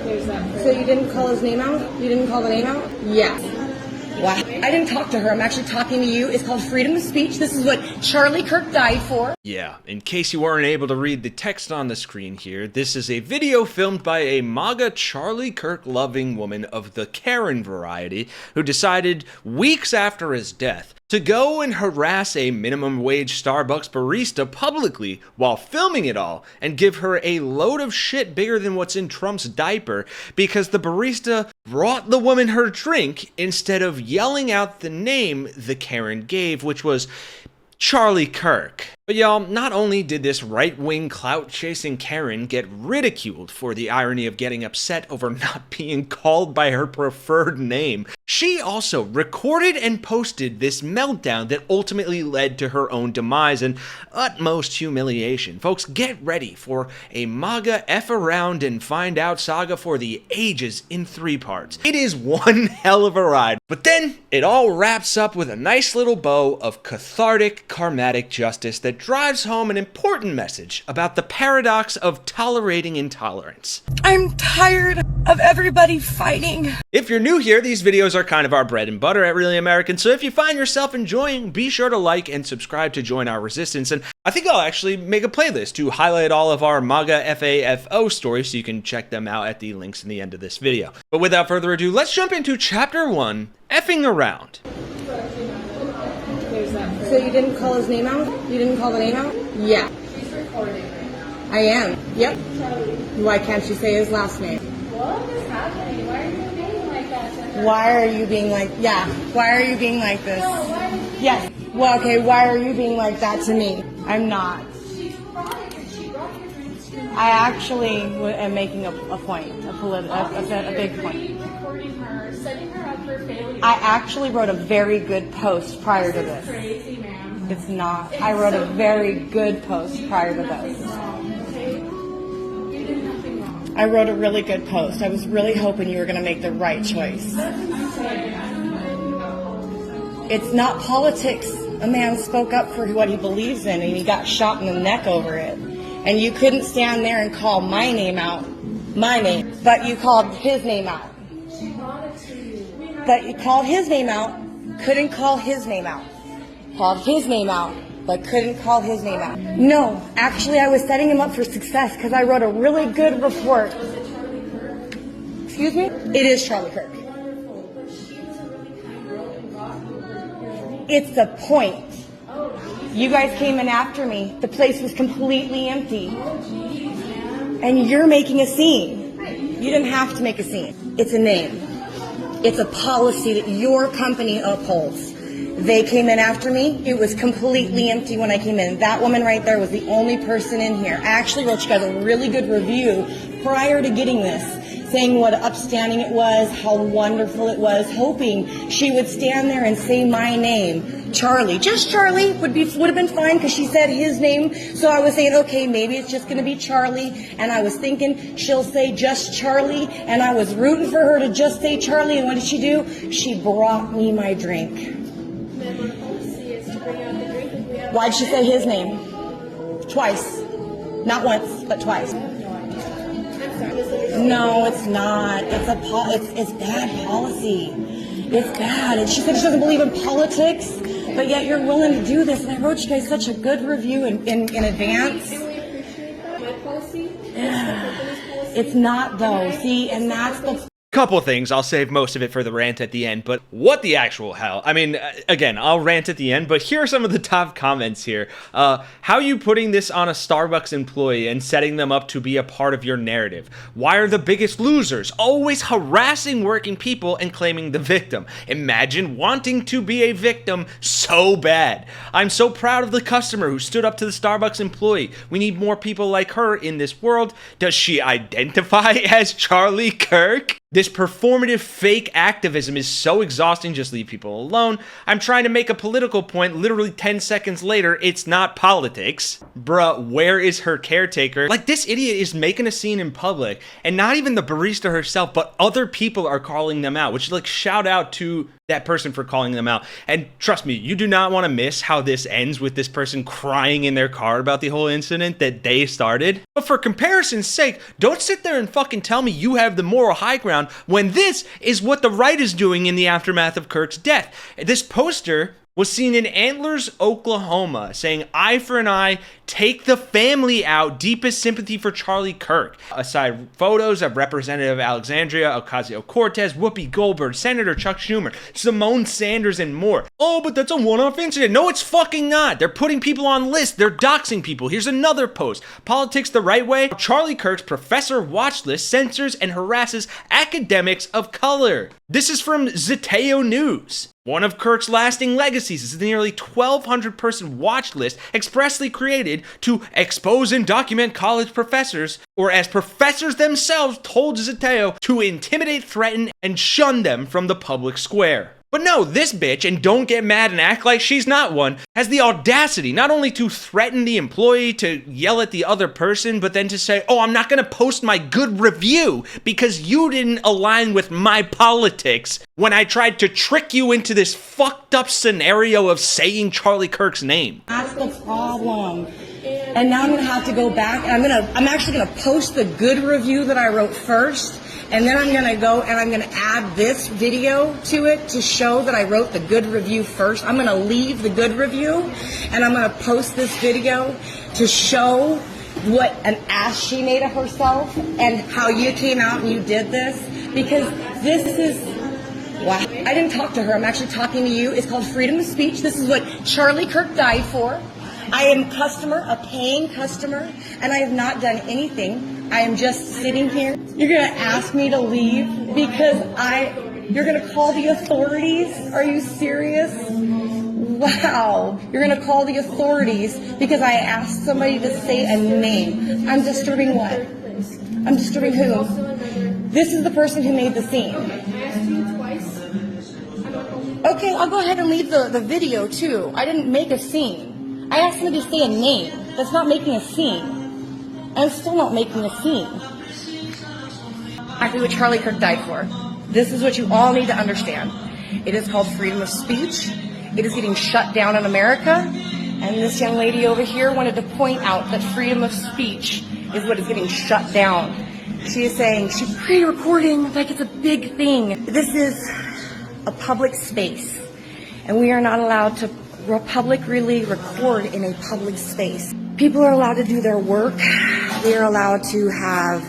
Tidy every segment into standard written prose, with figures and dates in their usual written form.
So you didn't call his name out? You didn't call the name out? Yes. Wow. I didn't talk to her. I'm actually talking to you. It's called freedom of speech. This is what Charlie Kirk died for. Yeah, in case you weren't able to read the text on the screen here, this is a video filmed by a MAGA Charlie Kirk loving woman of the Karen variety who decided weeks after his death to go and harass a minimum wage Starbucks barista publicly while filming it all and give her a load of shit bigger than what's in Trump's diaper because the barista brought the woman her drink instead of yelling out the name the Karen gave, which was Charlie Kirk. But y'all, not only did this right-wing clout-chasing Karen get ridiculed for the irony of getting upset over not being called by her preferred name, she also recorded and posted this meltdown that ultimately led to her own demise and utmost humiliation. Folks, get ready for a MAGA F around and find out saga for the ages in 3 parts. It is one hell of a ride, but then it all wraps up with a nice little bow of cathartic, karmatic justice that drives home an important message about the paradox of tolerating intolerance. I'm tired of everybody fighting. If you're new here, these videos are kind of our bread and butter at Really American, so if you find yourself enjoying, be sure to like and subscribe to join our resistance, and I think I'll actually make a playlist to highlight all of our MAGA FAFO stories so you can check them out at the links in the end of this video. But without further ado, let's jump into Chapter 1, Effing Around. So you didn't call his name out? You didn't call the name out? Yeah. She's recording right now. I am. Yep. Charlie. Why can't you say his last name? What is happening? Why are you being like that to her? Why are you being like, yeah, why are you being like this? No, why are you being Yes. Well, okay, why are you being like that to me? I'm not. She brought your drinks to I actually am making a point, a big point. recording her, setting her up for failure. I actually wrote a very good post prior to this. Crazy, man. It's not. I wrote a very good post prior to this. Okay? You did nothing wrong. I wrote a really good post. I was really hoping you were going to make the right choice. It's not politics. A man spoke up for what he believes in and he got shot in the neck over it. And you couldn't stand there and call my name out, my name, but you called his name out. She brought it to you. But you called his name out, couldn't call his name out. Called his name out, but couldn't call his name out. No, actually I was setting him up for success because I wrote a really good report. Excuse me? It is Charlie Kirk. It's the point. You guys came in after me. The place was completely empty. And you're making a scene. You didn't have to make a scene. It's a name. It's a policy that your company upholds. They came in after me. It was completely empty when I came in. That woman right there was the only person in here. I actually wrote you guys a really good review prior to getting this, saying what upstanding it was, how wonderful it was, hoping she would stand there and say my name, Charlie. Just Charlie would have been fine because she said his name. So I was saying, okay, maybe it's just going to be Charlie. And I was thinking she'll say just Charlie. And I was rooting for her to just say Charlie. And what did she do? She brought me my drink. Why'd she say his name? Twice. Not once, but twice. No, it's not. It's bad policy. It's bad. And she said she doesn't believe in politics, but yet you're willing to do this. And I wrote you guys such a good review in advance. It's not though. See, and that's the Couple things, I'll save most of it for the rant at the end, but what the actual hell? I mean, again, I'll rant at the end, but here are some of the top comments here. How you putting this on a Starbucks employee and setting them up to be a part of your narrative? Why are the biggest losers always harassing working people and claiming the victim? Imagine wanting to be a victim so bad. I'm so proud of the customer who stood up to the Starbucks employee. We need more people like her in this world. Does she identify as Charlie Kirk? This performative fake activism is so exhausting, just leave people alone. I'm trying to make a political point, literally 10 seconds later, it's not politics. Bruh, where is her caretaker? Like, this idiot is making a scene in public, and not even the barista herself, but other people are calling them out, which, like, shout out to that person for calling them out. And trust me, you do not want to miss how this ends with this person crying in their car about the whole incident that they started. But for comparison's sake, don't sit there and fucking tell me you have the moral high ground when this is what the right is doing in the aftermath of Kirk's death. This poster was seen in Antlers, Oklahoma, saying, "Eye for an eye, take the family out, deepest sympathy for Charlie Kirk." Aside photos of Representative Alexandria Ocasio-Cortez, Whoopi Goldberg, Senator Chuck Schumer, Simone Sanders, and more. Oh, but that's a one-off incident. No, it's fucking not. They're putting people on lists. They're doxing people. Here's another post. Politics the Right Way. Charlie Kirk's professor watch list censors and harasses academics of color. This is from Zeteo News. One of Kirk's lasting legacies is the nearly 1,200 person watch list expressly created to expose and document college professors, or as professors themselves told Zeteo, to intimidate, threaten, and shun them from the public square. But no, this bitch, and don't get mad and act like she's not one, has the audacity not only to threaten the employee, to yell at the other person, but then to say, "Oh, I'm not gonna post my good review because you didn't align with my politics when I tried to trick you into this fucked up scenario of saying Charlie Kirk's name." That's the problem. And now I'm gonna have to go back, and I'm actually gonna post the good review that I wrote first. And then I'm gonna go and I'm gonna add this video to it to show that I wrote the good review first. I'm gonna leave the good review and I'm gonna post this video to show what an ass she made of herself and how you came out and you did this. Because this is, wow. I didn't talk to her, I'm actually talking to you. It's called freedom of speech. This is what Charlie Kirk died for. I am a customer, a paying customer, and I have not done anything. I am just sitting here. You're going to ask me to leave because you're going to call the authorities? Are you serious? Wow. You're going to call the authorities because I asked somebody to say a name. I'm disturbing what? I'm disturbing who? This is the person who made the scene. Okay, I'll go ahead and leave the video too. I didn't make a scene. I asked somebody to say a name. That's not making a scene. I'm still not making a scene. Exactly what Charlie Kirk died for. This is what you all need to understand. It is called freedom of speech. It is getting shut down in America. And this young lady over here wanted to point out that freedom of speech is what is getting shut down. She is saying she's pre-recording like it's a big thing. This is a public space. And we are not allowed to publicly record in a public space. People are allowed to do their work. They are allowed to have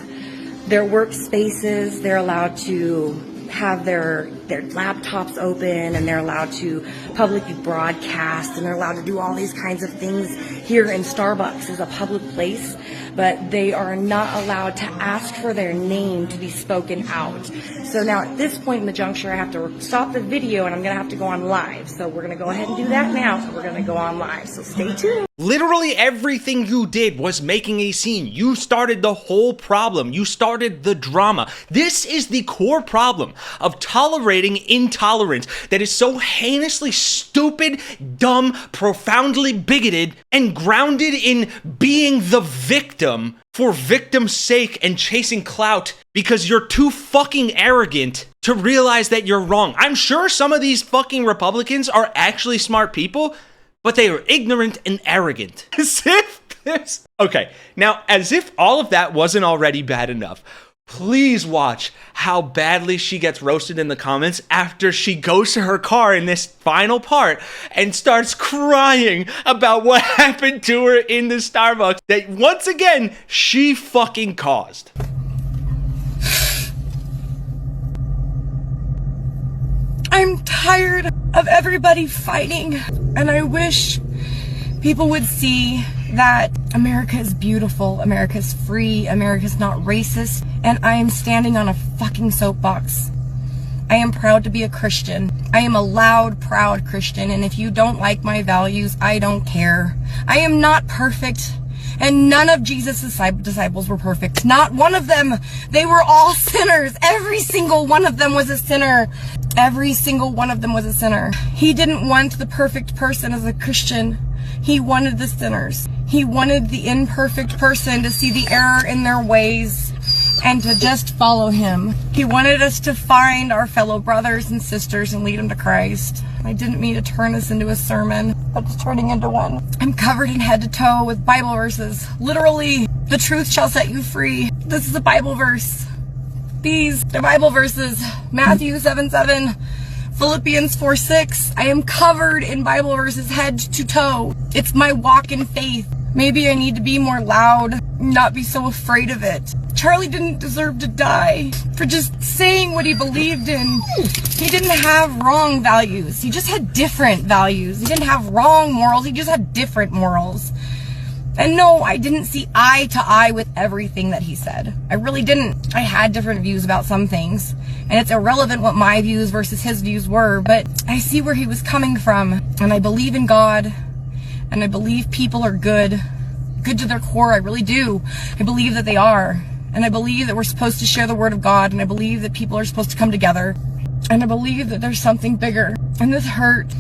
their workspaces. They're allowed to have their laptops open, and they're allowed to publicly broadcast, and they're allowed to do all these kinds of things. Here in Starbucks is a public place, but they are not allowed to ask for their name to be spoken out. So now at this point in the juncture, I have to stop the video and I'm going to have to go on live. So we're going to go ahead and do that now. So we're going to go on live. So stay tuned. Literally everything you did was making a scene. You started the whole problem. You started the drama. This is the core problem of tolerating intolerance that is so heinously stupid, dumb, profoundly bigoted, and grounded in being the victim for victim's sake and chasing clout because you're too fucking arrogant to realize that you're wrong. I'm sure some of these fucking Republicans are actually smart people, but they are ignorant and arrogant. As if there's... Okay, now, as if all of that wasn't already bad enough, please watch how badly she gets roasted in the comments after she goes to her car in this final part and starts crying about what happened to her in the Starbucks that, once again, she fucking caused. I'm tired of everybody fighting, and I wish people would see that America is beautiful, America is free, America is not racist, and I am standing on a fucking soapbox. I am proud to be a Christian. I am a loud, proud Christian, and if you don't like my values, I don't care. I am not perfect, And none of Jesus' disciples were perfect. Not one of them. They were all sinners. Every single one of them was a sinner. Every single one of them was a sinner. He didn't want the perfect person as a Christian. He wanted the sinners. He wanted the imperfect person to see the error in their ways and to just follow him. He wanted us to find our fellow brothers and sisters and lead them to Christ. I didn't mean to turn this into a sermon, but it's turning into one. I'm covered in head to toe with Bible verses. Literally, the truth shall set you free. This is a Bible verse. These are Bible verses. Matthew 7:7. Philippians 4:6. I am covered in Bible verses head to toe. It's my walk in faith. Maybe I need to be more loud, not be so afraid of it. Charlie didn't deserve to die for just saying what he believed in. He didn't have wrong values. He just had different values. He didn't have wrong morals. He just had different morals. And no, I didn't see eye to eye with everything that he said. I really didn't. I had different views about some things. And it's irrelevant what my views versus his views were, but I see where he was coming from. And I believe in God. And I believe people are good. Good to their core, I really do. I believe that they are. And I believe that we're supposed to share the word of God. And I believe that people are supposed to come together. And I believe that there's something bigger. And this hurt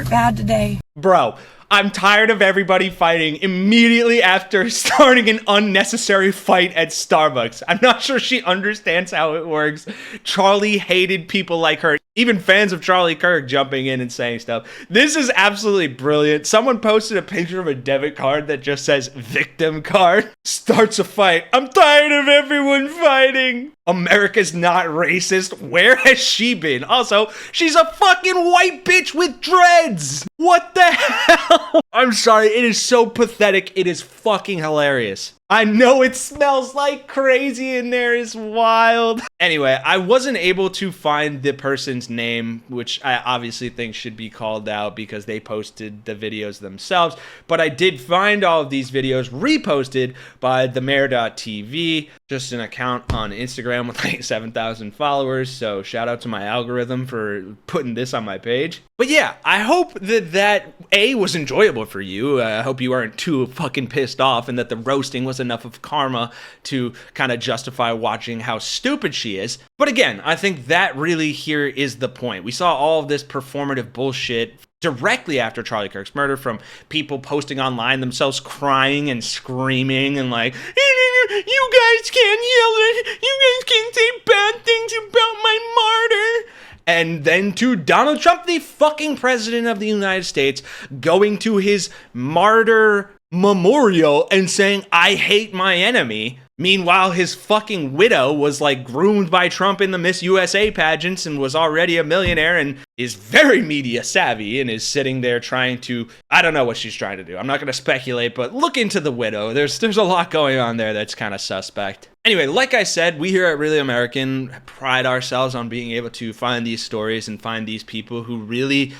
bad today. Bro, I'm tired of everybody fighting immediately after starting an unnecessary fight at Starbucks. I'm not sure she understands how it works. Charlie hated people like her. Even fans of Charlie Kirk jumping in and saying stuff. This is absolutely brilliant. Someone posted a picture of a debit card that just says victim card. Starts a fight. I'm tired of everyone fighting. America's not racist. Where has she been? Also, she's a fucking white bitch with dreads. What the hell? I'm sorry. It is so pathetic. It is fucking hilarious. I know it smells like crazy in there is wild. Anyway, I wasn't able to find the person's name, which I obviously think should be called out because they posted the videos themselves. But I did find all of these videos reposted by themayor.tv, just an account on Instagram with like 7,000 followers. So shout out to my algorithm for putting this on my page. But yeah, I hope that A, was enjoyable for you. I hope you aren't too fucking pissed off and that the roasting was enough of karma to kind of justify watching how stupid she is. But again, I think that really here is the point. We saw all of this performative bullshit directly after Charlie Kirk's murder from people posting online themselves crying and screaming and like, you guys can't yell it. You guys can't say bad things about my martyr. And then to Donald Trump, the fucking president of the United States, going to his martyr memorial and saying, I hate my enemy. Meanwhile, his fucking widow was like groomed by Trump in the Miss USA pageants and was already a millionaire and is very media savvy and is sitting there trying to, I don't know what she's trying to do. I'm not going to speculate, but look into the widow. There's a lot going on there that's kind of suspect. Anyway, like I said, we here at Really American pride ourselves on being able to find these stories and find these people who really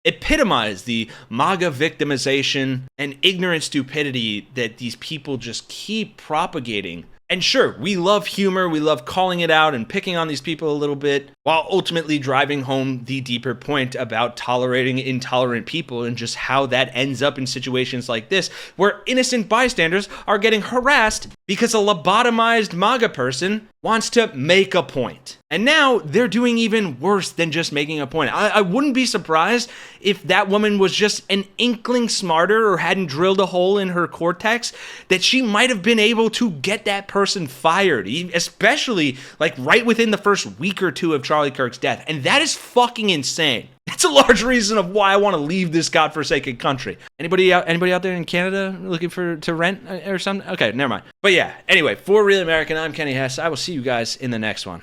epitomize the MAGA victimization and ignorant stupidity that these people just keep propagating. And sure, we love humor, we love calling it out and picking on these people a little bit, while ultimately driving home the deeper point about tolerating intolerant people and just how that ends up in situations like this, where innocent bystanders are getting harassed because a lobotomized MAGA person wants to make a point. And now they're doing even worse than just making a point. I wouldn't be surprised if that woman was just an inkling smarter or hadn't drilled a hole in her cortex, that she might have been able to get that person fired, especially like right within the first week or two of Charlie Kirk's death. And that is fucking insane. That's a large reason of why I want to leave this godforsaken country. Anybody out there in Canada looking to rent or something? Okay, never mind. But yeah, anyway, for Real American, I'm Kenny Hesse. I will see you guys in the next one.